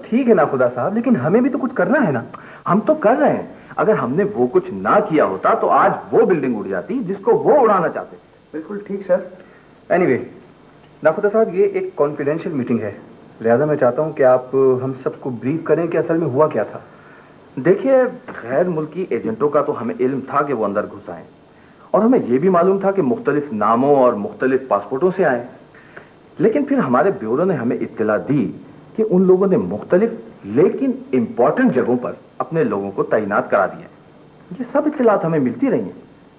ठीक है ना खुदा साहब, लेकिन हमें भी तो कुछ करना है ना। हम तो कर रहे हैं। अगर हमने वो कुछ ना किया होता तो आज वो बिल्डिंग उड़ जाती जिसको वो उड़ाना चाहते। बिल्कुल ठीक सर। एनीवे नाखुदा साहब, ये एक कॉन्फिडेंशियल मीटिंग है, लिहाजा मैं चाहता हूं कि आप हम सबको ब्रीफ करें कि असल में हुआ क्या था। देखिए, गैर मुल्की एजेंटों का तो हमें इल्म था कि वो अंदर घुस आए, और हमें यह भी मालूम था कि मुख्तलिफ नामों और मुख्तलिफ पासपोर्टों से आए। लेकिन फिर हमारे ब्यूरो ने हमें इत्तला दी कि उन लोगों ने मुख्तलिफ लेकिन इंपॉर्टेंट जगहों पर अपने लोगों को तैनात करा दिया। ये सब इत्तलात हमें मिलती रही हैं,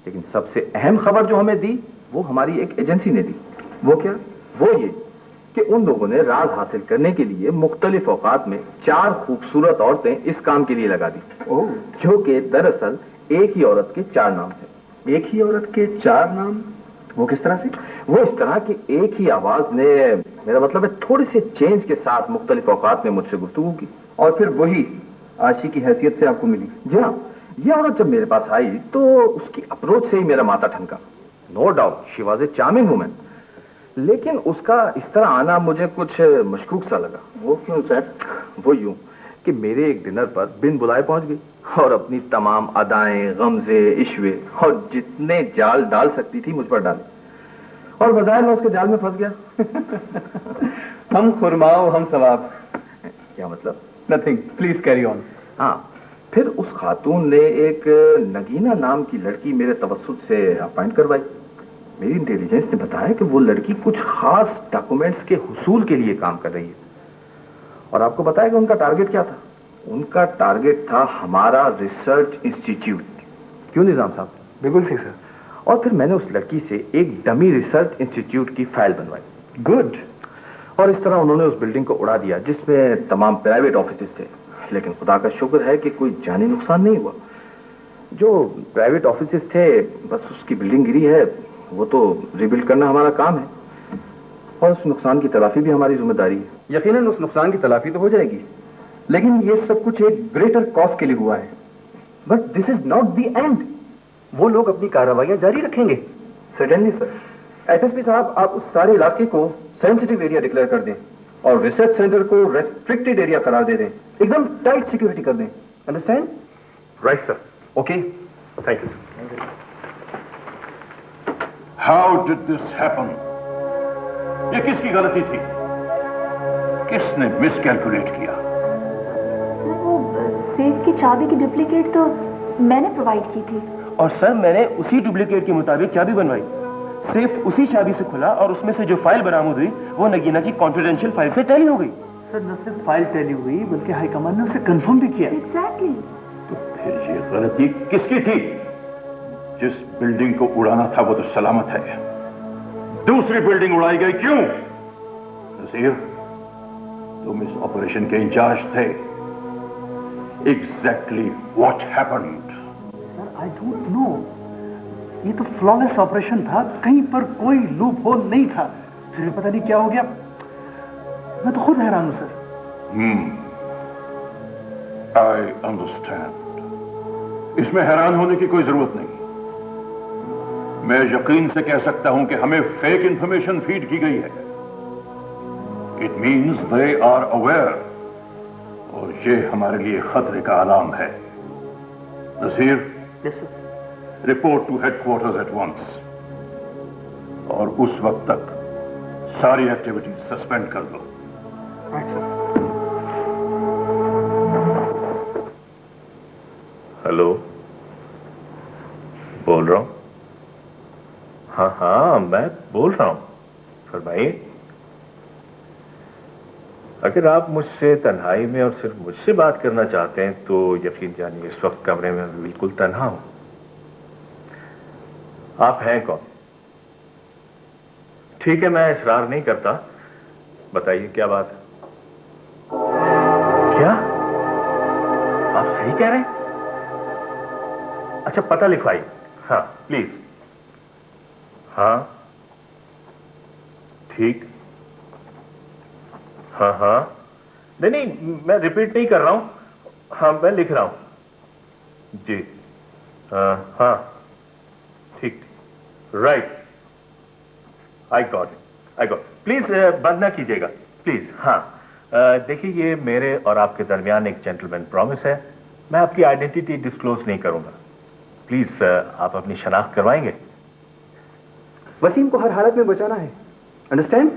लेकिन सबसे अहम खबर जो हमें दी वो हमारी एक एजेंसी ने दी। वो क्या? वो ये कि उन लोगों ने राज हासिल करने के लिए मुख्तलिफ औकात में 4 खूबसूरत औरतें इस काम के लिए लगा दी। ओह, जो कि दरअसल एक ही औरत के 4 नाम थे। एक ही औरत के 4 नाम? वो किस तरह से? वो इस तरह कि एक ही आवाज ने, मेरा मतलब है थोड़े से चेंज के साथ, मुख्तलिफ औकात में मुझसे गुफ्तगू की, और फिर वही आशी की हैसियत से आपको मिली? जी हाँ। ये औरत जब मेरे पास आई तो उसकी अप्रोच से ही मेरा माथा ठनका। No doubt she was a charming woman, लेकिन उसका इस तरह आना मुझे कुछ मशकूक सा लगा। वो क्यों सर? वो यूं कि मेरे एक डिनर पर बिन बुलाए पहुंच गई और अपनी तमाम अदाएं, गमजे, इश्वे और जितने जाल डाल सकती थी मुझ पर डाले, और बजाय मैं उसके जाल में फंस गया। हम खुरमाओ हम सवाब। क्या मतलब? Nothing, please carry on. हाँ, फिर उस खातून ने एक नगीना नाम की लड़की मेरे तवस्सुत से अपॉइंट करवाई। मेरी इंटेलिजेंस ने बताया कि वो लड़की कुछ खास डॉक्यूमेंट्स के हुसूल के लिए काम कर रही है, और आपको बताया कि उनका टारगेट क्या था? उनका टारगेट था हमारा रिसर्च इंस्टीट्यूट। क्यों निजाम साहब? बिल्कुल सही सर। और फिर मैंने उस लड़की से एक डमी रिसर्च इंस्टीट्यूट की फाइल बनवाई। गुड। और इस तरह उन्होंने उस बिल्डिंग को उड़ा दिया जिसमें तमाम प्राइवेट ऑफिसेज थे। लेकिन खुदा का शुक्र है कि कोई जानी नुकसान नहीं हुआ। जो प्राइवेट ऑफिसेज थे, बस उसकी बिल्डिंग गिरी है, वो तो रिबिल्ड करना हमारा काम है, और उस नुकसान की तलाफी भी हमारी जिम्मेदारी है। यकीनन उस नुकसान की तलाफी तो हो जाएगी, लेकिन ये सब कुछ एक ग्रेटर कॉज के लिए हुआ है। But this is not the end. वो लोग अपनी कार्रवाइयां जारी रखेंगे। Certainly sir. एसएसपी साहब, आप उस सारे इलाके को सेंसिटिव एरिया डिक्लेयर कर दें और रिसर्च सेंटर को रेस्ट्रिक्टेड एरिया करार दे दें। एकदम टाइट सिक्योरिटी कर दें। Understand? Right sir. Okay, thank you. How did this happen? ये किसकी गलती थी? किसने मिसकैलकुलेट किया? वो सेफ की चाबी की डुप्लीकेट तो मैंने प्रोवाइड की थी। और सर, मैंने उसी डुप्लीकेट के मुताबिक चाबी बनवाई। सेफ उसी चाबी से खुला और उसमें से जो फाइल बरामद हुई वो नगीना की कॉन्फिडेंशियल फाइल से टैली हो गई। सर, न सिर्फ फाइल टैली हुई बल्कि हाईकमान ने उसे कंफर्म भी किया। एग्जैक्टली। तो फिर ये गलती किसकी थी? जिस बिल्डिंग को उड़ाना था वो तो सलामत है, दूसरी बिल्डिंग उड़ाई गई क्यों? नसीर, तुम इस ऑपरेशन के इंचार्ज थे। Exactly what happened? Sir, I don't know. ये तो फ्लॉलेस ऑपरेशन था, कहीं पर कोई लूप होल नहीं था। फिर पता नहीं क्या हो गया। मैं तो खुद हैरान हूं सर। I understand. इसमें हैरान होने की कोई जरूरत नहीं। मैं यकीन से कह सकता हूं कि हमें फेक इंफॉर्मेशन फीड की गई है। It means they are aware, और ये हमारे लिए खतरे का अलार्म है। Naseer, yes sir. Report to headquarters at once, और उस वक्त तक सारी एक्टिविटीज सस्पेंड कर दो। Right sir. हेलो, बोल रहा हूं। हाँ हाँ, मैं बोल रहा हूं। फरमाइए। अगर आप मुझसे तन्हाई में और सिर्फ मुझसे बात करना चाहते हैं तो यकीन जानिए इस वक्त कमरे में मैं बिल्कुल तन्हा हूं। आप हैं कौन? ठीक है, मैं इसरार नहीं करता, बताइए क्या बात है। क्या आप सही कह रहे हैं? अच्छा, पता लिखवाइए। हाँ प्लीज। हाँ ठीक। हाँ हाँ, नहीं नहीं, मैं रिपीट नहीं कर रहा हूं। हाँ, मैं लिख रहा हूं जी। हाँ ठीक, right, I got it, I got. Please बंद ना कीजिएगा प्लीज। हाँ, देखिए, ये मेरे और आपके दरमियान एक जेंटलमैन प्रॉमिस है। मैं आपकी आइडेंटिटी डिस्क्लोज नहीं करूंगा। प्लीज आप अपनी शनाख्त करवाएंगे? वसीम को हर हालत में बचाना है, अंडरस्टैंड?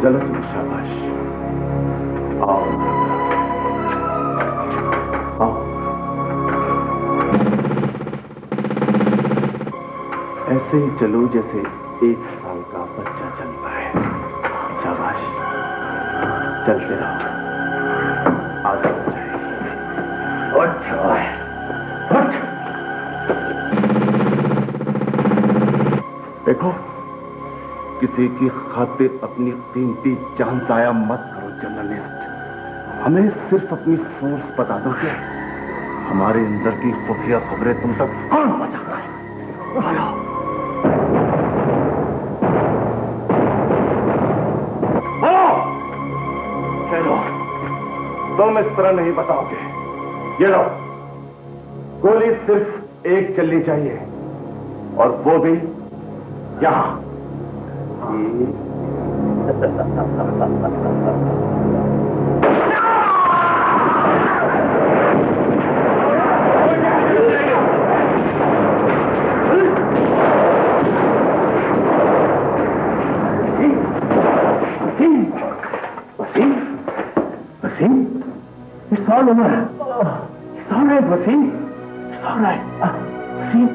चलो शाबाश, आओ आओ। ऐसे ही चलो जैसे 1 साल का बच्चा चलता है। शाबाश, चलते रहो, आगे हो जाएगी। उठ। देखो, किसी की खातिर अपनी कीमती जान जाया मत करो जर्नलिस्ट। हमें सिर्फ अपनी सोर्स बता दो कि हमारे अंदर की खुफिया खबरें तुम तक कौन पहुंचाता है। आया। चलो, तुम इस तरह नहीं बताओगे। ये लो, गोली सिर्फ एक चलनी चाहिए, और वो भी यहां। Wasim, it's all over. It's all right, Wasim. It's all right. Wasim.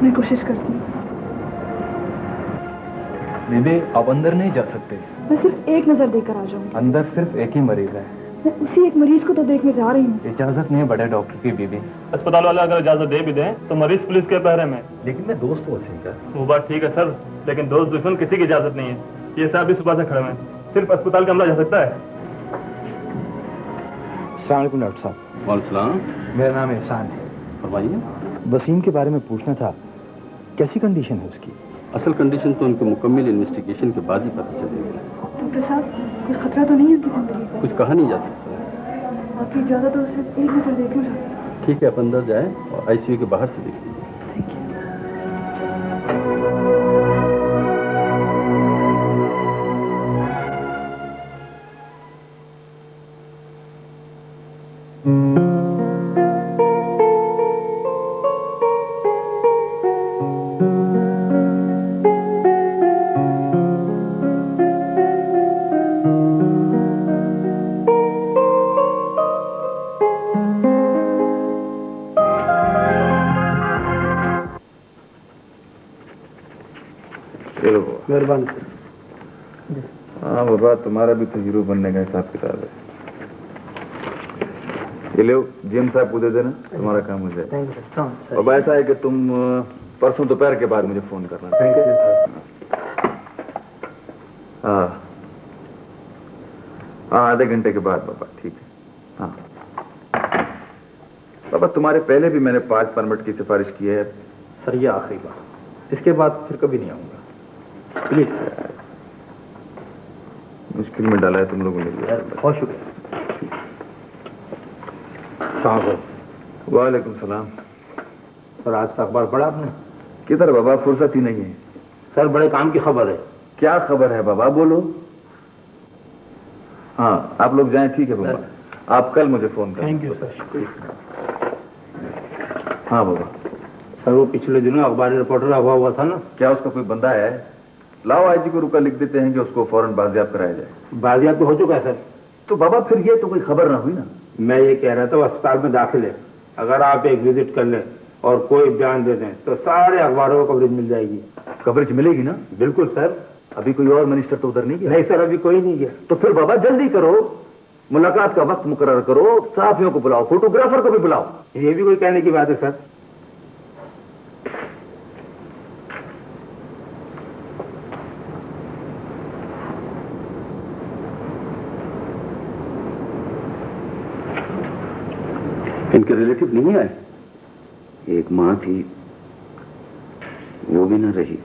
मैं कोशिश करती हूँ। दीदी, आप अंदर नहीं जा सकते। मैं सिर्फ एक नजर देकर आ जाऊंगी। अंदर सिर्फ एक ही मरीज है। मैं उसी एक मरीज को तो देखने जा रही हूँ। इजाजत नहीं है बड़े डॉक्टर की बीबी। अस्पताल वाले अगर इजाजत दे भी दें तो मरीज पुलिस के पहरे में। लेकिन मैं दोस्त हूँ वसीम का। वो बात ठीक है सर, लेकिन दोस्त दुश्मन किसी की इजाजत नहीं है। ये साहब भी सुबह से खड़े हैं, सिर्फ अस्पताल का अमला जा सकता है। अस्सलाम वालेकुम डॉक्टर साहब। वालेकुम सलाम। मेरा नाम एहसान है। फरमाइए। वसीम के बारे में पूछना था, कैसी कंडीशन है उसकी? असल कंडीशन तो उनके मुकम्मल इन्वेस्टिगेशन के बाद ही पता चलेगी। डॉक्टर साहब, कोई खतरा तो नहीं है उनकी जिंदगी को? कुछ कहा नहीं जा सकता। आपकी इजाजत हो, सिर्फ एक नजर देखना चाहती हूँ। ठीक है, आप अंदर जाए और आईसीयू के बाहर से देख लीजिए। मेहरबानी। हाँ बाबा, तुम्हारा भी तो हीरो बनने का हिसाब किताब है। ये लो, जीएम साहब को दे देना, तुम्हारा काम हो जाए। बाबा ऐसा है कि तुम परसों दोपहर के बाद मुझे फोन करना। Thank you. हाँ हाँ, आधे घंटे के बाद बाबा। ठीक है। हाँ बाबा, तुम्हारे पहले भी मैंने 5 परमिट की सिफारिश की है, सर ये आखिरी बार, इसके बाद फिर कभी नहीं आऊंगा, प्लीज। मुश्किल में डाला है तुम लोगों ने। बहुत शुक्रिया। वालेकुम सलाम। सर आज का अखबार पढ़ा आपने? किधर बाबा, फुर्सत ही नहीं है। सर बड़े काम की खबर है। क्या खबर है बाबा, बोलो। हाँ आप लोग जाएं, ठीक है बाबा, आप कल मुझे फोन करें। थैंक यू सर, शुक्रिया। हाँ बाबा। सर वो पिछले दिनों अखबारी रिपोर्टर अगवा हुआ था ना, क्या उसका कोई बंदा है? लाओ आईजी को रुका लिख देते हैं कि उसको फौरन बाजियाब कराया जाए। बाजियाब तो हो चुका है सर। तो बाबा फिर ये तो कोई खबर ना हुई ना। मैं ये कह रहा था अस्पताल में दाखिल है, अगर आप एक विजिट कर लें और कोई बयान दे दें तो सारे अखबारों को कवरेज मिल जाएगी। कवरेज मिलेगी ना? बिल्कुल सर। अभी कोई और मिनिस्टर तो उधर नहीं गया? नहीं सर, अभी कोई नहीं गया। तो फिर बाबा जल्दी करो, मुलाकात का वक्त मुकर्रर करो, सहाफियों को बुलाओ, फोटोग्राफर को भी बुलाओ। ये भी कोई कहने की बात है सर? इनके रिलेटिव नहीं आए? एक माँ थी, वो भी न रही।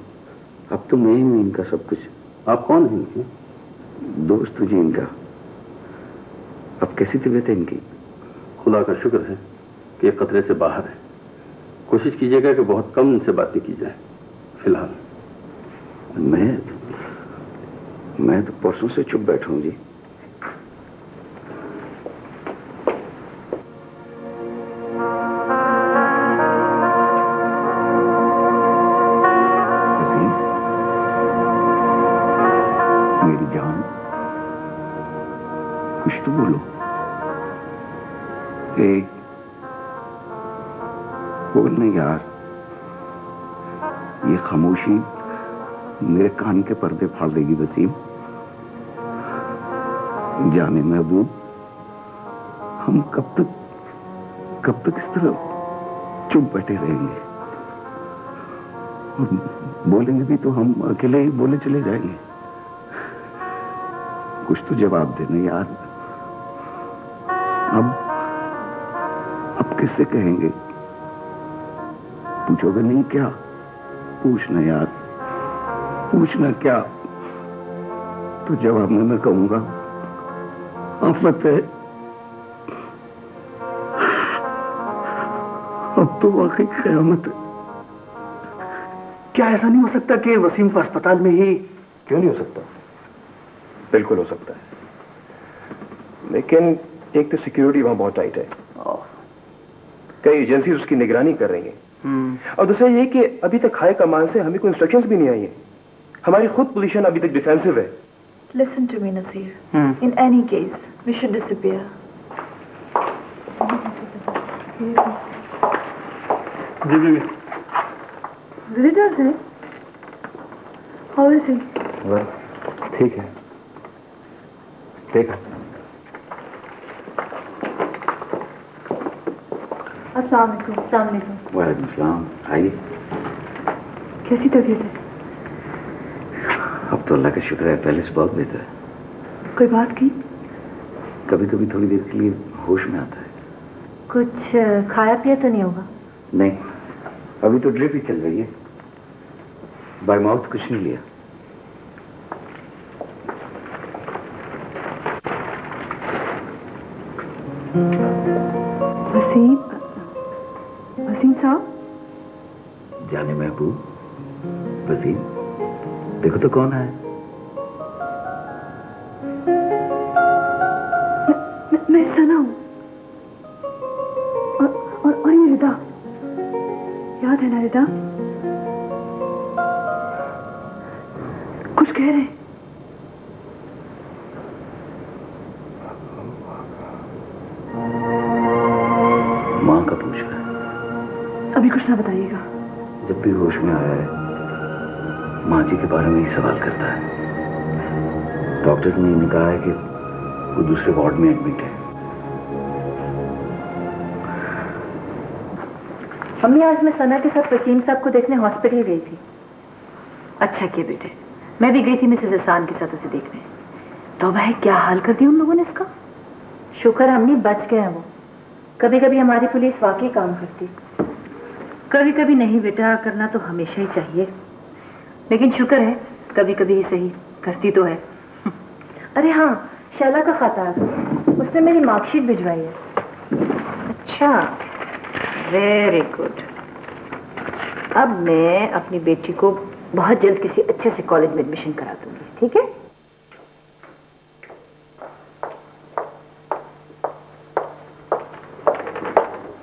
अब तो मैं ही हूं इनका सब कुछ। आप कौन हैं इनके? दोस्त जी इनका। अब कैसी तबीयत है इनकी? खुदा का शुक्र है कि ये खतरे से बाहर है। कोशिश कीजिएगा कि बहुत कम इनसे बातें की जाए फिलहाल। मैं तो परसों से चुप बैठा हूं जी। कुछ तो बोलो। बोलने यार, ये खामोशी मेरे कान के पर्दे फाड़ देगी वसीम। जाने महबूब, हम कब तक इस तरह चुप बैठे रहेंगे? बोलेंगे भी तो हम अकेले ही बोले चले जाएंगे। कुछ तो जवाब देना यार। अब किससे कहेंगे? पूछोगे नहीं क्या? पूछना यार, पूछना क्या? तो जवाब में मैं कहूंगा आफत है। अब तो वाकई क़यामत है। क्या ऐसा नहीं हो सकता कि वसीम को अस्पताल में ही? क्यों नहीं हो सकता? बिल्कुल हो सकता है, लेकिन एक तो सिक्योरिटी वहां बहुत टाइट है, कई एजेंसी उसकी निगरानी कर रही हैं, और दूसरा ये कि अभी तक हाई कमान से हमें कोई इंस्ट्रक्शंस भी नहीं आई है। हमारी खुद पोजीशन अभी तक डिफेंसिव है। Listen to me, Nasir. In any case, we should disappear. Ji ji. Visitor है? How is he? well, ठीक है, देखो। अस्सलाम वालेकुम। अस्सलाम वालेकुम। वालेकुम सलाम। आइए। कैसी तबीयत है? अब तो अल्लाह का शुक्र है, पहले से बहुत बेहतर है। कोई बात की? कभी कभी थोड़ी देर के लिए होश में आता है। कुछ खाया पिया तो नहीं होगा? नहीं, अभी तो ड्रिप ही चल रही है, बाय माउथ कुछ नहीं लिया। वसीम साहब। जाने महबूब, वसीम, देखो तो कौन है। मैं सना हूं, और ये रिदा, याद है ना रिदा? कुछ कह रहे हैं? माँ का पूछ रहा है। अभी कुछ ना बताइएगा। जब भी होश में आया है माँ जी के बारे में ही सवाल करता है। डॉक्टर्स ने इन्हें कहा है कि वो दूसरे वार्ड में एडमिट है। मम्मी, आज मैं सना के साथ वसीम साहब को देखने हॉस्पिटल गई थी। अच्छा किया बेटे, मैं भी गई थी मिसेस हसान के साथ उसे देखने। तो भाई क्या हाल कर दिया उन लोगों ने उसका। शुक्र हमने बच गए हैं। वो कभी कभी हमारी पुलिस वाकई काम करती। कभी कभी नहीं बेटा, करना तो हमेशा ही चाहिए, लेकिन शुक्र है कभी कभी ही सही करती तो है। अरे हाँ, शैला का खाता आ गया, उसने मेरी मार्कशीट भिजवाई है। अच्छा, वेरी गुड। अब मैं अपनी बेटी को बहुत जल्द किसी अच्छे से कॉलेज में एडमिशन करा दूंगी, ठीक है?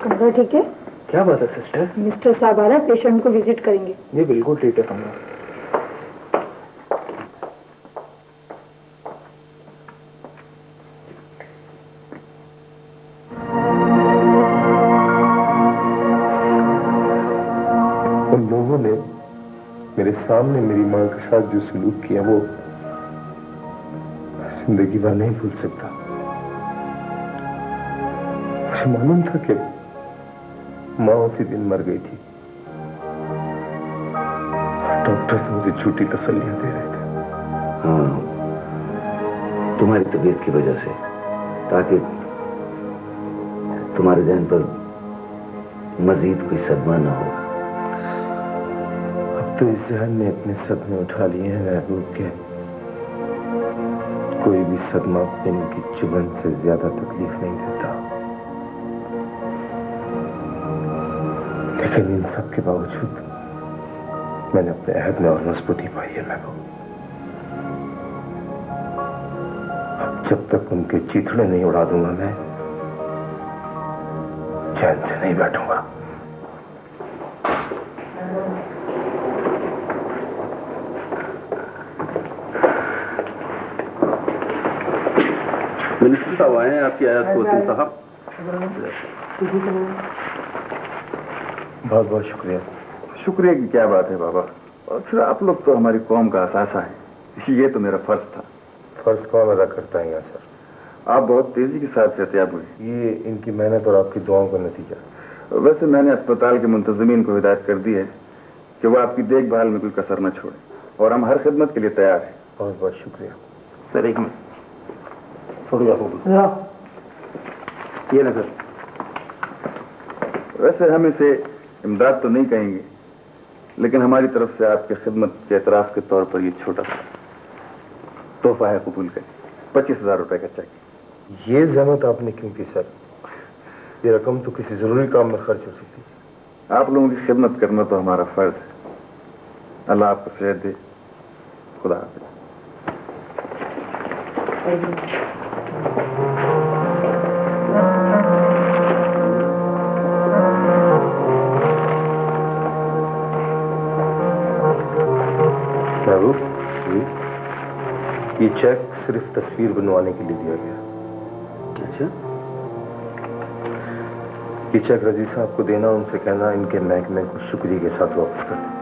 कमरा ठीक है? क्या बात है सिस्टर? मिस्टर साहब आ रहे हैं, पेशेंट को विजिट करेंगे। ये बिल्कुल ठीक है कमरा। उन लोगों ने मेरे सामने मेरी मां के साथ जो सलूक किया वो जिंदगी भर नहीं भूल सकता। मुझे मालूम था कि मां उसी दिन मर गई थी। डॉक्टर्स मुझे झूठी तसल्लियां दे रहे थे। हाँ, तुम्हारी तबीयत की वजह से, ताकि तुम्हारे ज़हन पर मजीद कोई सदमा ना हो। अब तो इस जहन ने इतने सदमे उठा लिए हैं महबूब के, कोई भी सदमा पिन की चुभन से ज्यादा तकलीफ नहीं देता। लेकिन इन सब के बावजूद मैंने अपने अहद में और मजबूती पाई है महबूब। अब जब तक उनके चीथड़े नहीं उड़ा दूंगा मैं चैन से नहीं बैठूंगा। मिनिस्टर साहब आए हैं, आपकी आयत को वसीम साहब। बहुत बहुत शुक्रिया। शुक्रिया की क्या बात है बाबा, और फिर आप लोग तो हमारी कौम का असासा है, ये तो मेरा फर्ज था। फर्ज कौन अदा करता है यहाँ सर? आप बहुत तेजी के साथ सेहतयाब हुए। ये इनकी मेहनत और आपकी दुआओं का नतीजा। वैसे मैंने अस्पताल के मुंतजिमीन को हिदायत कर दी है कि वो आपकी देखभाल में कोई कसर न छोड़े, और हम हर खिदमत के लिए तैयार हैं। बहुत बहुत शुक्रिया सर। एक मिनट, ये ना सर, वैसे हम इसे इमदाद तो नहीं कहेंगे, लेकिन हमारी तरफ से आपकी खिदमत के एतराफ के तौर पर ये छोटा सा तोहफा है, कबूल करें। 25,000 रुपए का चेक। ये जहमत आपने क्यों की सर? ये रकम तो किसी जरूरी काम में खर्च हो सकती है। आप लोगों की खिदमत करना तो हमारा फर्ज है। अल्लाह आपको सेहत दे। खुदा हाफिज। महबूब जी, ये चेक सिर्फ तस्वीर बनवाने के लिए दिया गया। अच्छा, ये चेक रजी साहब को देना, उनसे कहना इनके महकमे को शुक्रिया के साथ वापस कर दें।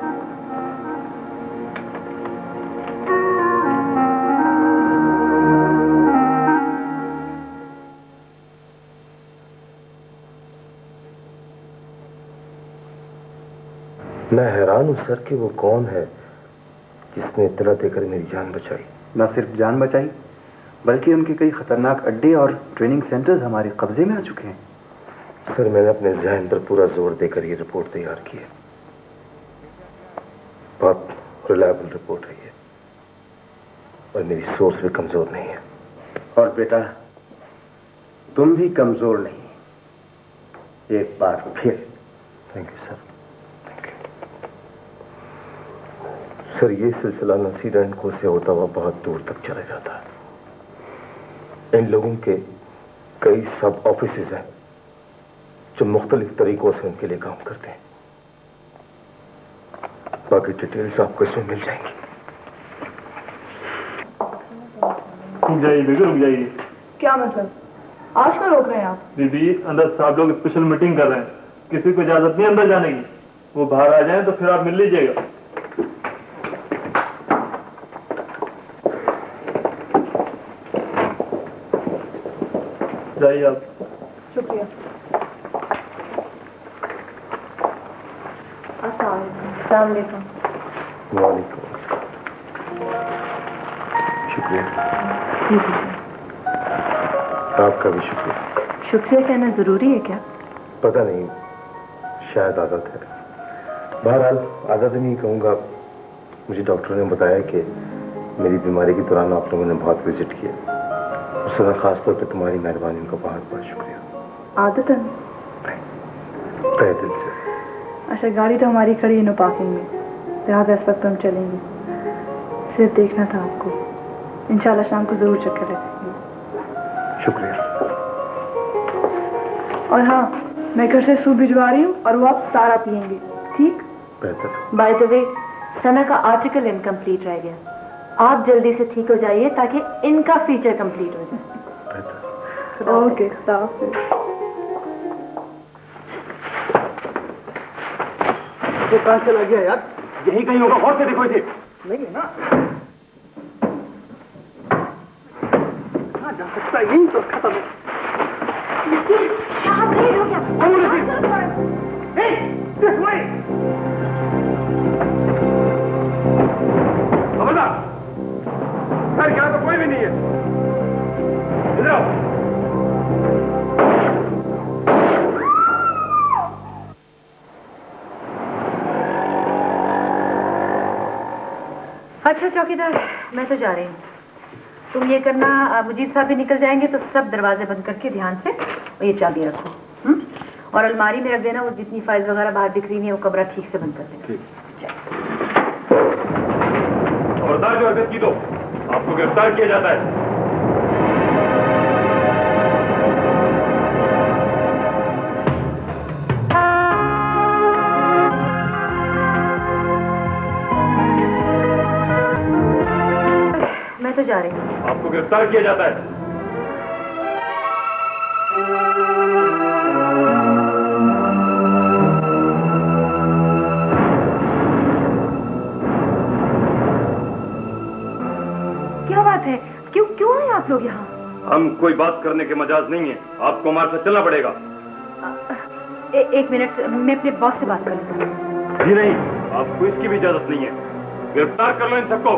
मैं हैरान हूं सर कि वो कौन है जिसने इत्तला देकर मेरी जान बचाई। न सिर्फ जान बचाई, बल्कि उनके कई खतरनाक अड्डे और ट्रेनिंग सेंटर्स हमारे कब्जे में आ चुके हैं। सर, मैंने अपने जहन पर पूरा जोर देकर ये रिपोर्ट तैयार की है। बहुत रिलायबल रिपोर्ट है ये, और मेरी सोर्स भी कमजोर नहीं है। और बेटा, तुम भी कमजोर नहीं, एक बार फिर। Thank you sir. सर, ये सिलसिला नसीर एंड को से होता हुआ बहुत दूर तक चला जाता है। इन लोगों के कई सब ऑफिसेज हैं जो मुख्तलिफ तरीकों से उनके लिए काम करते हैं। बाकी डिटेल्स आपको इसमें मिल जाएंगी। रुक जाइए बेबी, रुक जाइए। क्या मतलब? आज क्यों रोक रहे हैं आप? दीदी, अंदर साहब लोग स्पेशल मीटिंग कर रहे हैं, किसी को इजाजत नहीं अंदर जाने की। वो बाहर आ जाए तो फिर आप मिल लीजिएगा। जाइए आप। शुक्रिया। अस्सलाम वालेकुम। वालेकुम अस्सलाम। शुक्रिया। आपका भी शुक्रिया। शुक्रिया कहना जरूरी है क्या? पता नहीं, शायद आदत है। बहरहाल आधा दिन ही कहूँगा, मुझे डॉक्टर ने बताया कि मेरी बीमारी के दौरान आप लोगों ने बहुत विजिट किया। उस वक्त खासतौर पर तुम्हारी मेहरबानी, उनका बहुत बहुत शुक्रिया। आदतन तहे दिल से। अच्छा, गाड़ी तो हमारी खड़ी है नो पार्किंग में, लिहाजा इस वक्त हम चलेंगे। सिर्फ देखना था आपको, इंशाल्लाह शाम को जरूर चक्कर लगाएंगे। शुक्रिया। और हाँ, मैं घर से सूप भिजवा रही हूँ और वो आप सारा पियेंगे, ठीक? बेहतर। बाय द वे, सना का आर्टिकल इनकम्प्लीट रह गया, आप जल्दी से ठीक हो जाइए ताकि इनका फीचर कंप्लीट हो जाए। ओके, वो कहाँ चला गया यार? यही कहीं होगा, और से देखो इसे। नहीं है ना? कहाँ जा सकता है? यही तो खत्म है। शाह लेट हो गया। कौन है? Hey, this way! खबरदार! सर, यहाँ तो कोई भी नहीं है। इधर आओ। अच्छा चौकीदार, मैं तो जा रही हूँ। तुम ये करना, मुजीब साहब भी निकल जाएंगे तो सब दरवाजे बंद करके ध्यान से, और ये चाबी रखो। और अलमारी में रख देना, वो जितनी फाइल वगैरह बाहर दिख रही है वो कमरा ठीक से बंद कर देना। खबरदार, जो हरकत की तो आपको गिरफ्तार किया जाता है। मैं तो जा रही हूँ। आपको गिरफ्तार किया जाता है। क्या बात है? क्यों आए आप लोग यहाँ? हम कोई बात करने के मजाज नहीं है, आपको हमारे साथ चलना पड़ेगा। एक मिनट, मैं अपने बॉस से बात कर लूँ। जी नहीं, आपको इसकी भी इजाजत नहीं है। गिरफ्तार कर लो इन सबको।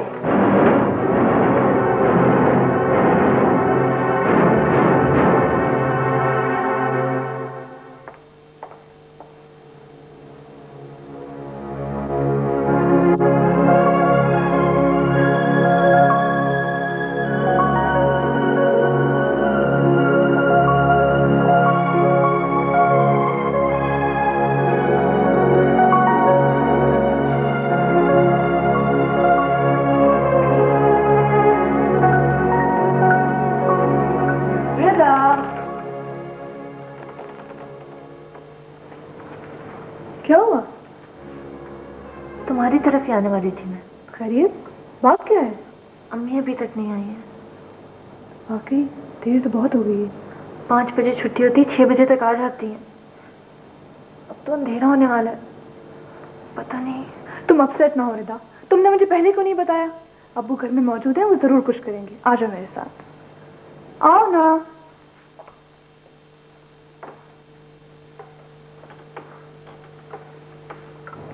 आने वाली थी मैं। खैरियत? बात क्या है? अम्मी अभी तक नहीं आई है। वाकई देर तो बहुत हो गई है। 5 बजे छुट्टी होती, 6 बजे तक आ जाती है। अब तो अंधेरा होने वाला है, पता नहीं। तुम अपसेट ना हो रिदा, तुमने मुझे पहले क्यों नहीं बताया? अब्बू घर में मौजूद है, वो जरूर कुछ करेंगे। आ जाओ मेरे साथ, आओ ना।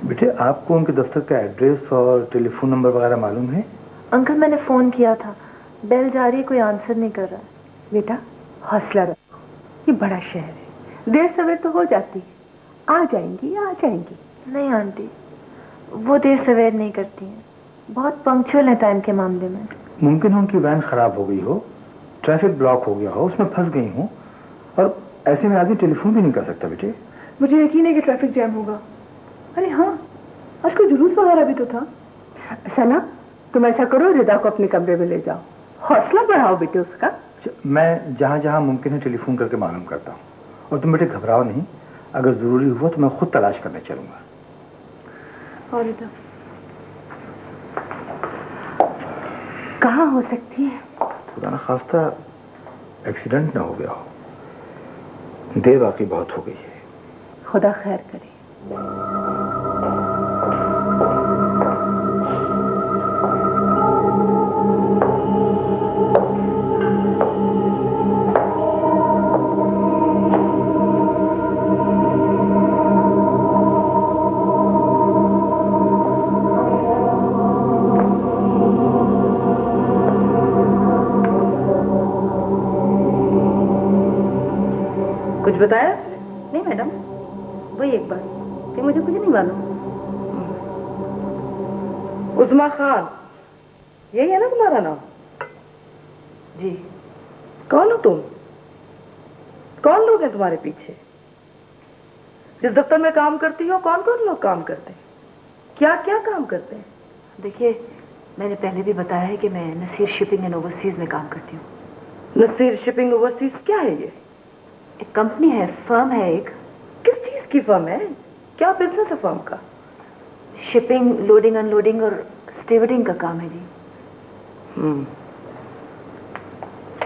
बेटे, आपको उनके दफ्तर का एड्रेस और टेलीफोन नंबर वगैरह मालूम है? अंकल, मैंने फोन किया था, बेल जा रही है, कोई आंसर नहीं कर रहा। बेटा हौसला रखो, ये बड़ा शहर है, देर सवेर तो हो जाती है। आ जाएंगी, आ जाएंगी। नहीं आंटी, वो देर सवेर नहीं करती हैं, बहुत पंक्चुअल है टाइम के मामले में। मुमकिन है उनकी वैन खराब हो गई हो, ट्रैफिक ब्लॉक हो गया हो, उसमें फंस गई हो, और ऐसे में आदमी टेलीफोन भी नहीं कर सकता। बेटे मुझे यकीन है कि ट्रैफिक जैम होगा। अरे हाँ, आज कोई जुलूस वगैरह भी तो था। सना, तुम ऐसा करो, रिदा को अपने कमरे में ले जाओ, हौसला बढ़ाओ बेटे उसका। मैं जहां जहां मुमकिन है टेलीफोन करके मालूम करता हूँ। और तुम बेटे घबराओ नहीं, अगर जरूरी हुआ तो मैं खुद तलाश करने चलूंगा। और रिदा कहाँ हो सकती है? खुदा ना खास्ता एक्सीडेंट ना हो गया हो, देर वाकई बहुत हो गई है। खुदा खैर करे। कुछ बताया? नहीं मैडम, वही एक बार कि मुझे कुछ नहीं मालूम। उस्मा खान, यही है ना तुम्हारा नाम? जी। कौन हो तुम? कौन लोग हैं तुम्हारे पीछे? जिस दफ्तर में काम करती हो कौन कौन लोग काम करते हैं? क्या क्या काम करते हैं? देखिए, मैंने पहले भी बताया है कि मैं नसीर शिपिंग एंड ओवरसीज में काम करती हूँ। नसीर शिपिंग ओवरसीज क्या है ये? एक कंपनी है, फर्म है एक। किस चीज की फर्म है? क्या बिजनेस है फर्म का? शिपिंग, लोडिंग अनलोडिंग और स्टीवर्डिंग का काम है जी।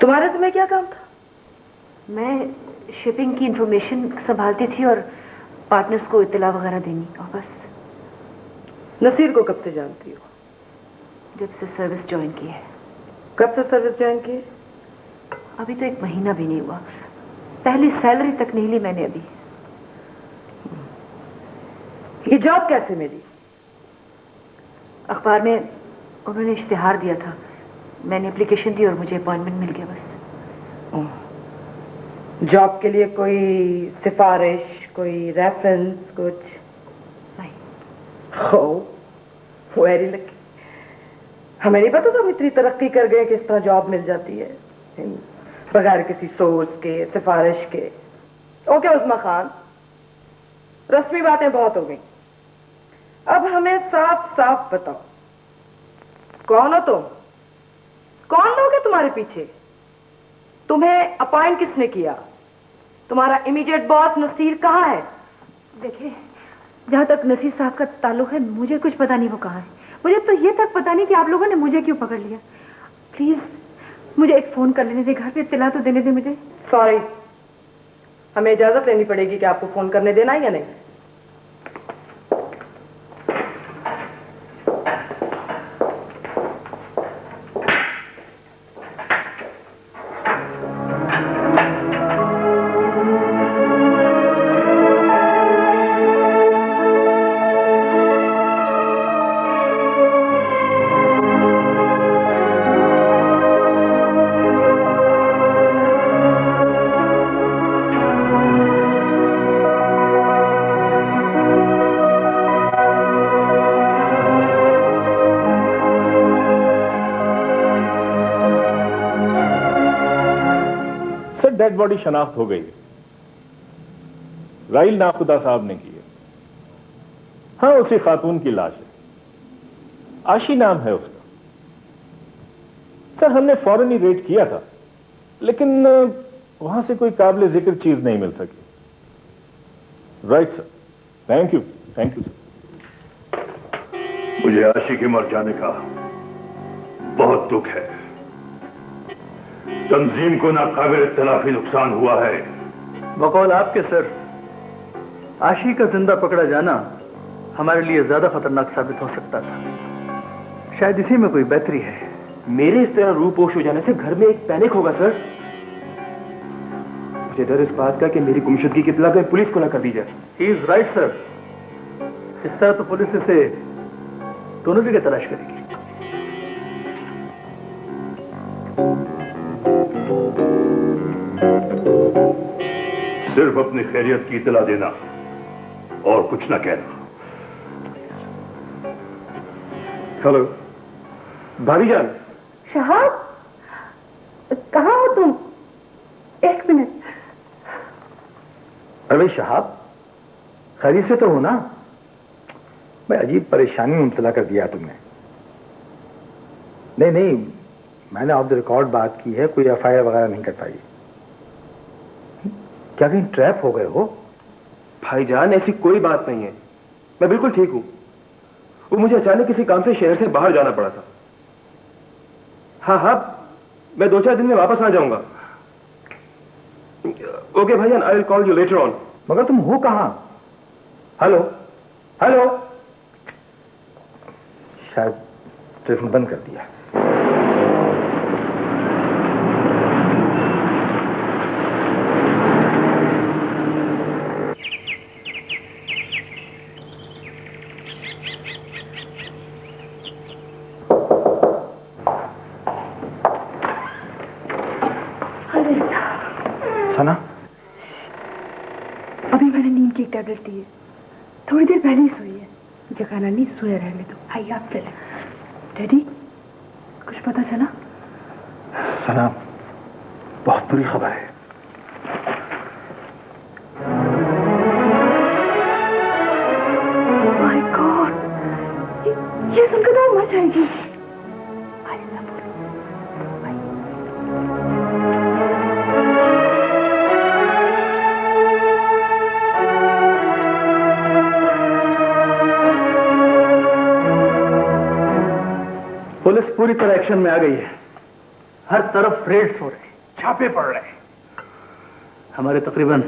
तुम्हारे समय क्या काम था? मैं शिपिंग की इंफॉर्मेशन संभालती थी और पार्टनर्स को इत्तला वगैरह देनी, और बस। नसीर को कब से जानती हो? जब से सर्विस ज्वाइन की है। कब से सर्विस ज्वाइन की है? अभी तो 1 महीना भी नहीं हुआ। पहली सैलरी तक नहीं ली मैंने अभी। ये जॉब कैसे मिली? अखबार में उन्होंने इश्तिहार दिया था, मैंने एप्लीकेशन दी और मुझे अपॉइंटमेंट मिल गया बस। जॉब के लिए कोई सिफारिश, कोई रेफरेंस, कुछ नहीं? ओह, वेरी लकी। हमें नहीं पता था हम इतनी तरक्की कर गए कि इस तरह जॉब मिल जाती है बगैर किसी सोर्स के, सिफारिश के। ओके उस्मा खान, रस्मी बातें बहुत हो गई, अब हमें साफ साफ बताओ, कौन हो तुम? कौन लोग हैं तुम्हारे पीछे? तुम्हें अपॉइंट किसने किया? तुम्हारा इमीडिएट बॉस नसीर कहाँ है? देखिए, जहां तक नसीर साहब का ताल्लुक है, मुझे कुछ पता नहीं वो कहाँ है। मुझे तो ये तक पता नहीं कि आप लोगों ने मुझे क्यों पकड़ लिया। प्लीज मुझे एक फोन कर लेने दे, घर पे इत्तला तो देने दे मुझे। सॉरी, हमें इजाजत लेनी पड़ेगी कि आपको फोन करने देना है या नहीं। डेड बॉडी शनाख्त हो गई है। राइल नाखुदा साहब ने की है। हाँ, उसी खातून की लाश है, आशी नाम है उसका। सर, हमने फौरन ही रेड किया था, लेकिन वहां से कोई काबिल जिक्र चीज नहीं मिल सकी। Right sir, thank you, thank you sir. मुझे आशी के मर जाने का बहुत दुख है। तंजीम को नाकाबिल तलाफी नुकसान हुआ है। बकौल आपके सर, आशी का जिंदा पकड़ा जाना हमारे लिए ज्यादा खतरनाक साबित हो सकता था। शायद इसी में कोई बेहतरी है। मेरे इस तरह रूपोश हो जाने से घर में एक पैनिक होगा सर। मुझे डर इस बात का कि मेरी गुमशुदगी की इत्तला पुलिस को ना कर दी जाए। ही इज राइट सर, इस तरह तो पुलिस इसे दोनों जगह तलाश करेगी। सिर्फ अपनी खैरियत की इत्तला देना और कुछ ना कहना। हेलो भाभीजान। शहाब, कहाँ हो तुम? एक मिनट। अरे शहाब, खैरियत से तो हो ना? मैं अजीब परेशानी में मुब्तला कर दिया तुमने। नहीं नहीं, मैंने ऑफ द रिकॉर्ड बात की है, कोई एफआईआर वगैरह नहीं कर पाई। क्या कहीं ट्रैप हो गए हो? भाईजान, ऐसी कोई बात नहीं है, मैं बिल्कुल ठीक हूं। वो मुझे अचानक किसी काम से शहर से बाहर जाना पड़ा था। हाँ हाँ, मैं 2-4 दिन में वापस आ जाऊंगा। ओके भाईजान, I will call you later on. मगर तुम हो कहां? हेलो हेलो, शायद टेलीफोन बंद कर दिया। सना, अभी मैंने नींद की एक टैबलेट दी है, थोड़ी देर पहले ही सोई है। जगाना नहीं, सोया रहने दो। आइए आप चले। डैडी, कुछ पता चला? सलाम, बहुत बुरी खबर है। माय गॉड, ये सुनकर तो मर जाएगी। पुलिस पूरी तरह एक्शन में आ गई है। हर तरफ रेड्स हो रहे हैं, छापे पड़ रहे हैं। हमारे तकरीबन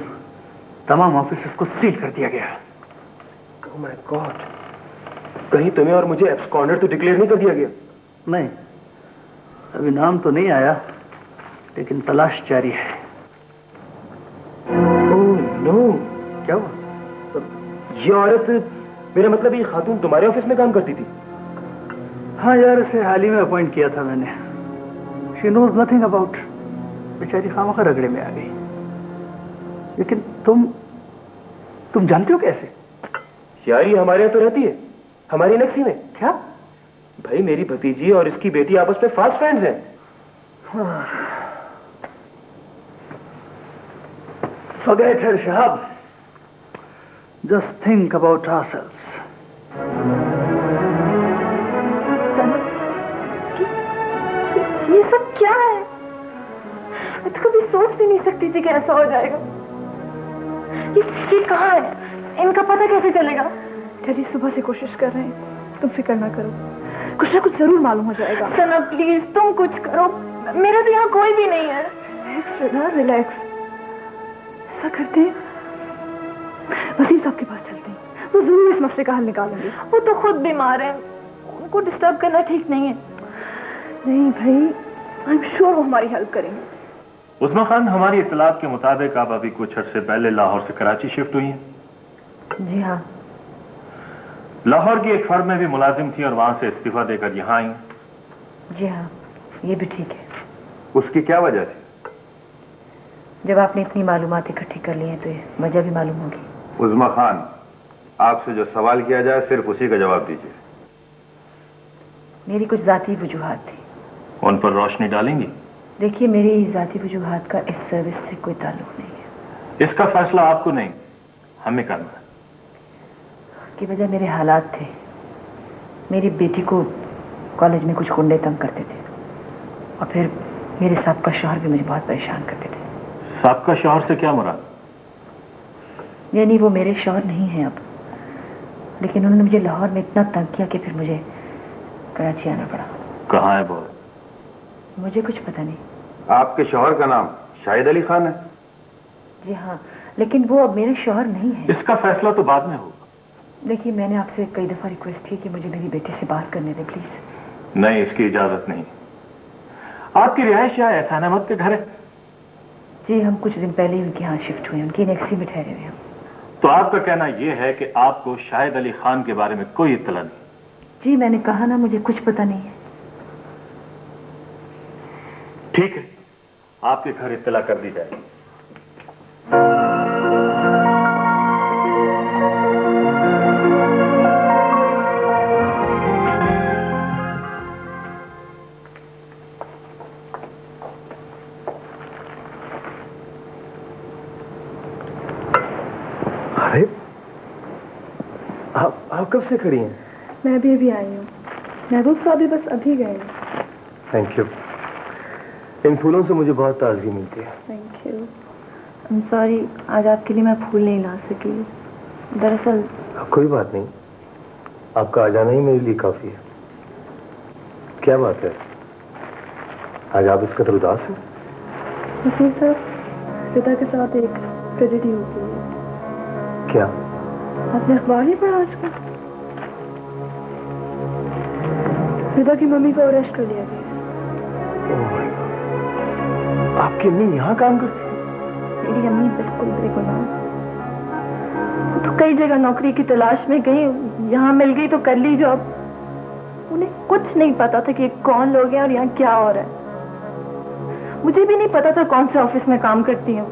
तमाम ऑफिसेस को सील कर दिया गया। ओह माय गॉड, कहीं तुम्हें और मुझे एब्सकॉन्डर तो डिक्लेयर नहीं कर दिया गया? नहीं, अभी नाम तो नहीं आया, लेकिन तलाश जारी है। ओह नो, क्या हुआ? ये औरत, मेरा मतलब ये खातून तुम्हारे ऑफिस में काम करती थी? हाँ यार, इसे हाल ही में अपॉइंट किया था मैंने। She knows nothing about. बेचारी खामखा रगड़े में आ गई। लेकिन तुम जानते हो कैसे? यार ये हमारे यहाँ तो रहती है, हमारी नेक्सी में। क्या भाई, मेरी भतीजी और इसकी बेटी आपस में फास्ट फ्रेंड्स हैं। Forget her, Shahab. Just think about ourselves. ये सब क्या है? मैं तो कभी सोच भी नहीं सकती थी कि ऐसा हो जाएगा। ये कहाँ है? इनका पता कैसे चलेगा? डैडी सुबह से कोशिश कर रहे हैं, तुम फिक्र ना करो, कुछ ना कुछ जरूर मालूम हो जाएगा। सना प्लीज तुम कुछ करो, मेरा तो यहाँ कोई भी नहीं है। रिलैक्स। ऐसा करते हैं, वसीम साहब के पास चलते हैं, वो जरूर इस मसले का हल निकालेंगे। वो तो खुद बीमार है, उनको डिस्टर्ब करना ठीक नहीं है। नहीं भाई, आई एम श्योर वो हमारी हेल्प करेंगे। उस्मा खान, हमारी इत्तलात के मुताबिक आप अभी कुछ अर्से पहले लाहौर से कराची शिफ्ट हुई हैं। जी हाँ। लाहौर की एक फर्म में भी मुलाजिम थी और वहां से इस्तीफा देकर यहाँ आई। जी हाँ, ये भी ठीक है। उसकी क्या वजह थी? जब आपने इतनी मालूमात इकट्ठी कर ली हैं तो ये वजह भी मालूम होगी। उस्मा खान, आपसे जो सवाल किया जाए सिर्फ उसी का जवाब दीजिए। मेरी कुछ जाती वजूहात थी। उन पर रोशनी डालेंगी? देखिए, मेरी जाती वजूहात का इस सर्विस से कोई ताल्लुक नहीं है। इसका फैसला आपको नहीं, हमें करना है। उसकी वजह मेरे हालात थे। मेरी बेटी को कॉलेज में कुछ गुंडे तंग करते थे और फिर मेरे साबका शौहर भी मुझे बहुत परेशान करते थे। साबका शौहर से क्या मुराद? यानी वो मेरे शौहर नहीं हैं अब, लेकिन उन्होंने मुझे लाहौर में इतना तंग किया कि फिर मुझे कराची आना पड़ा। कहाँ है वो? मुझे कुछ पता नहीं। आपके शौहर का नाम शाहिद अली खान है? जी हाँ, लेकिन वो अब मेरे शौहर नहीं है। इसका फैसला तो बाद में होगा। देखिए, मैंने आपसे कई दफा रिक्वेस्ट की कि मुझे मेरी बेटी से बात करने दें प्लीज। नहीं, इसकी इजाजत नहीं। आपकी रिहाइश यहाँ एहसान अहमद के घर है? जी, हम कुछ दिन पहले ही उनके यहाँ शिफ्ट हुए, उनकी नेक्सी में ठहरे हुए हम। तो आपका कहना यह है कि आपको शाहिद अली खान के बारे में कोई इत्तला नहीं? जी, मैंने कहा ना, मुझे कुछ पता नहीं है। ठीक है, आपके घर इत्तला कर दी जाएगी। अरे, आप कब से खड़ी हैं? मैं भी अभी आई हूँ। महबूब साहब भी बस अभी गए। Thank you. इन फूलों से मुझे बहुत ताजगी मिलती है। Thank you. I am sorry, आज आपके लिए मैं फूल नहीं ला सकी। दरअसल कोई बात नहीं, आपका आ जाना ही मेरे लिए काफी है। क्या बात है, आज आप इस कदर उदास हैं? वसीम साहब, रिदा के साथ एक ट्रेजेडी हो गई है। क्या? आपने अखबार नहीं पढ़ा आजकल? रिदा की मम्मी को अरेस्ट कर लिया गया। आपकी अम्मी यहाँ काम करती थी? मेरी अम्मी बिल्कुल बेगुनाह। वो तो कई जगह नौकरी की तलाश में गई, यहाँ मिल गई तो कर ली जॉब। उन्हें कुछ नहीं पता था कि कौन लोग हैं और यहाँ क्या हो रहा है। मुझे भी नहीं पता था कौन से ऑफिस में काम करती हूँ।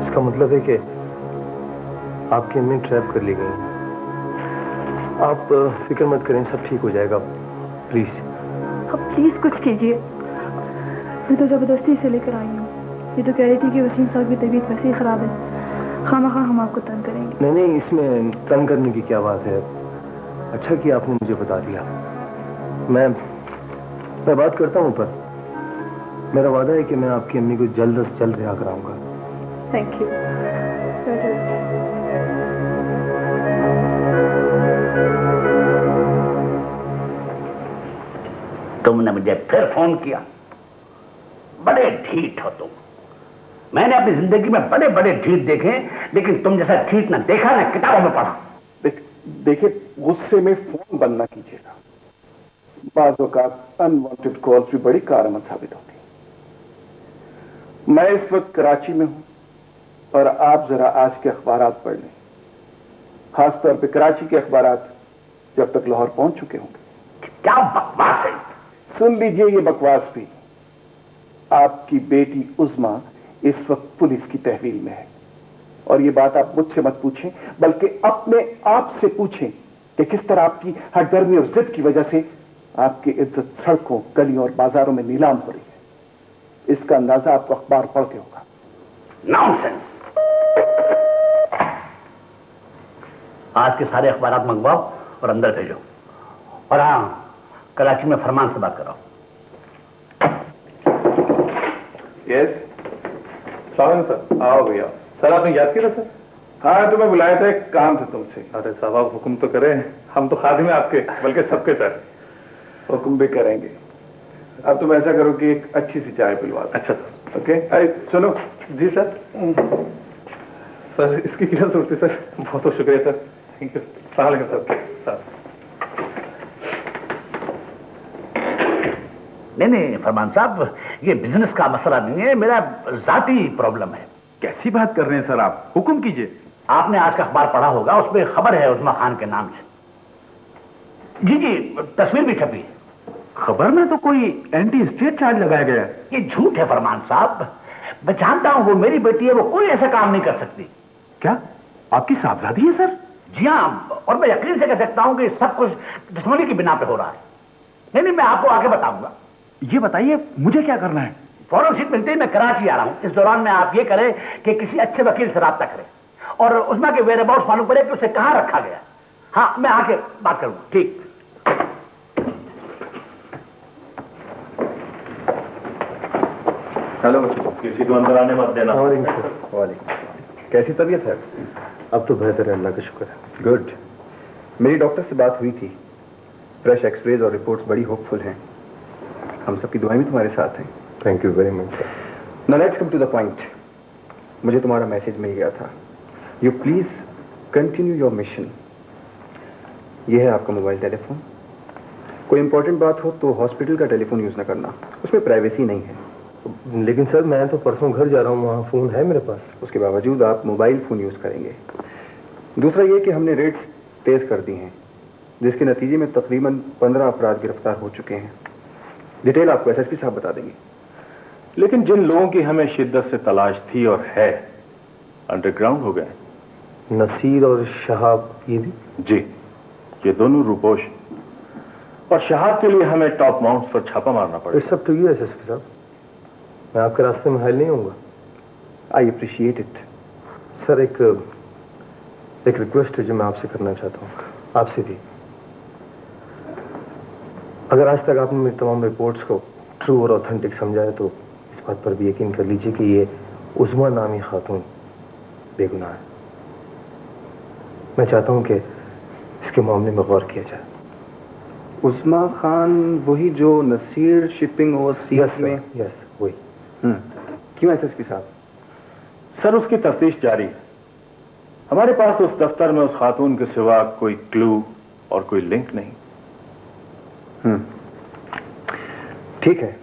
इसका मतलब है कि आपकी अम्मी ट्रैप कर ली गई। आप फिक्र मत करें, सब ठीक हो जाएगा, प्लीज। अब प्लीज कुछ कीजिए। मैं तो जबरदस्ती से लेकर आई हूँ। ये तो कह रही थी कि वसीम साहब की तबीयत वैसे ही खराब है, खामखा हम आपको तंग करेंगे। नहीं नहीं, इसमें तंग करने की क्या बात है। अच्छा कि आपने मुझे बता दिया। मैं बात करता हूँ, पर मेरा वादा है कि मैं आपकी अम्मी को जल्द से जल्द रिहा कराऊंगा। Thank you. तुमने मुझे फिर फोन किया। बड़े ढीठ हो तुम। मैंने अपनी जिंदगी में बड़े बड़े ढीठ देखे, लेकिन तुम जैसा ढीठ ना देखा ना किताबों में पढ़ा। देखिए, गुस्से में फोन बंद ना कीजिएगा। बाज़ औक़ात अनवांटेड कॉल्स भी बड़ी कारआमद साबित होती है। मैं इस वक्त कराची में हूं और आप जरा आज के अखबारात पढ़ लें, खासतौर पे कराची के अखबारात जब तक लाहौर पहुंच चुके होंगे। क्या बकवास है। सुन लीजिए ये बकवास भी। आपकी बेटी उज़मा इस वक्त पुलिस की तहवील में है, और ये बात आप मुझसे मत पूछें, बल्कि अपने आप से पूछें कि किस तरह आपकी हठधर्मी और जिद की वजह से आपकी इज्जत सड़कों, गलियों और बाजारों में नीलाम हो रही है। इसका अंदाजा आपको अखबार पढ़ के होगा। नॉनसेंस। आज के सारे अखबारात मंगवाओ और अंदर भेजो। और हाँ, कराची में फरमान से बात कराओ। Yes sir. आओ भैया। सर आपने याद किया था सर? हाँ, तुम्हें बुलाया था, एक काम था तुमसे। अरे साहब आप हुक्म तो करें, हम तो खादिम हैं आपके, बल्कि सबके सर। हुक्म भी करेंगे। अब तुम ऐसा करो कि एक अच्छी सी चाय पिलवा दो। अच्छा सर। ओके, सुनो। जी सर। सर इसकी क्या जरूरत है सर? बहुत बहुत शुक्रिया सर। Thank you. सलाम अलैकुम सर। नहीं फरमान साहब, ये बिजनेस का मसला नहीं है, मेरा जाती प्रॉब्लम है। कैसी बात कर रहे हैं सर आप? हुक्म कीजिए। आपने आज का अखबार पढ़ा होगा, उसमें खबर है उस्मा खान के नाम से। जी जी, तस्वीर भी छपी है। खबर में तो कोई एंटी स्टेट चार्ज लगाया गया है। ये झूठ है फरमान साहब। मैं जानता हूं वो मेरी बेटी है, वो कोई ऐसा काम नहीं कर सकती। क्या आपकी साहबजादी है सर? जी हाँ, और मैं यकीन से कह सकता हूं कि सब कुछ दुश्मनी की बिना पे हो रहा है। नहीं, मैं आपको आगे बताऊंगा। ये बताइए मुझे क्या करना है? फौरन सीट मिलते ही मैं कराची आ रहा हूं। इस दौरान में आप ये करें कि किसी अच्छे वकील से राब्ता करें और उस्मा के वेयर अबाउट्स मालूम करें कि उसे कहां रखा गया। हाँ, मैं आके बात करूंगा। ठीक। हेलो किसी को अंदर आने मत देना। वालेकुम। कैसी तबीयत है? अब तो बेहतर है, अल्लाह का शुक्र है। गुड। मेरी डॉक्टर से बात हुई थी। फ्रेश एक्सरेज और रिपोर्ट्स बड़ी होपफुल हैं। हम सबकी दुआएं भी तुम्हारे साथ हैं। Thank you very much sir. Now let's come to the point. मुझे तुम्हारा मैसेज मिल गया था। You please continue your mission. यह है आपका मोबाइल टेलीफोन। कोई इंपॉर्टेंट बात हो तो हॉस्पिटल का टेलीफोन यूज ना करना, उसमें प्राइवेसी नहीं है। लेकिन सर मैं तो परसों घर जा रहा हूँ, वहाँ फोन है मेरे पास। उसके बावजूद आप मोबाइल फोन यूज करेंगे। दूसरा ये कि हमने रेट्स तेज कर दी हैं, जिसके नतीजे में तकरीबन 15 अफराद गिरफ्तार हो चुके हैं। डिटेल आपको एसएसपी साहब बता देंगे। लेकिन जिन लोगों की हमें शिद्दत से तलाश थी और है, अंडरग्राउंड हो गए। नसीर और शहाब ये भी? जी, ये दोनों रूपोश। और शहाब के लिए हमें टॉप माउंट्स पर छापा मारना पड़ेगा। It's up to you SSP साहब। मैं आपके रास्ते में हायल नहीं होऊंगा। I appreciate it. सर एक रिक्वेस्ट है जो मैं आपसे करना चाहता हूँ, आपसे भी। अगर आज तक आपने मेरी तमाम रिपोर्ट्स को ट्रू और ऑथेंटिक समझा है तो इस बात पर भी यकीन कर लीजिए कि ये उस्मा नामी खातून बेगुनाह है। मैं चाहता हूं कि इसके मामले में गौर किया जाए। उस्मा खान वही जो नसीर शिपिंग ओवरसीज में? यस वही। क्यों एसएसपी साहब? सर उसकी तफ्तीश जारी है। हमारे पास उस दफ्तर में उस खातून के सिवा कोई क्लू और कोई लिंक नहीं। ठीक है,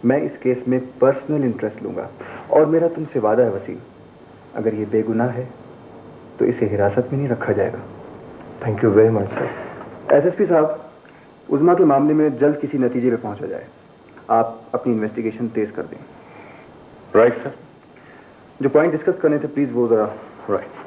मैं इस केस में पर्सनल इंटरेस्ट लूंगा और मेरा तुमसे वादा है वसीम, अगर ये बेगुनाह है तो इसे हिरासत में नहीं रखा जाएगा। Thank you very much sir. SSP साहब, उस्मा के मामले में जल्द किसी नतीजे पे पहुंचा जाए। आप अपनी इन्वेस्टिगेशन तेज कर दें। Right sir. जो पॉइंट डिस्कस करने थे प्लीज वो जरा। राइट।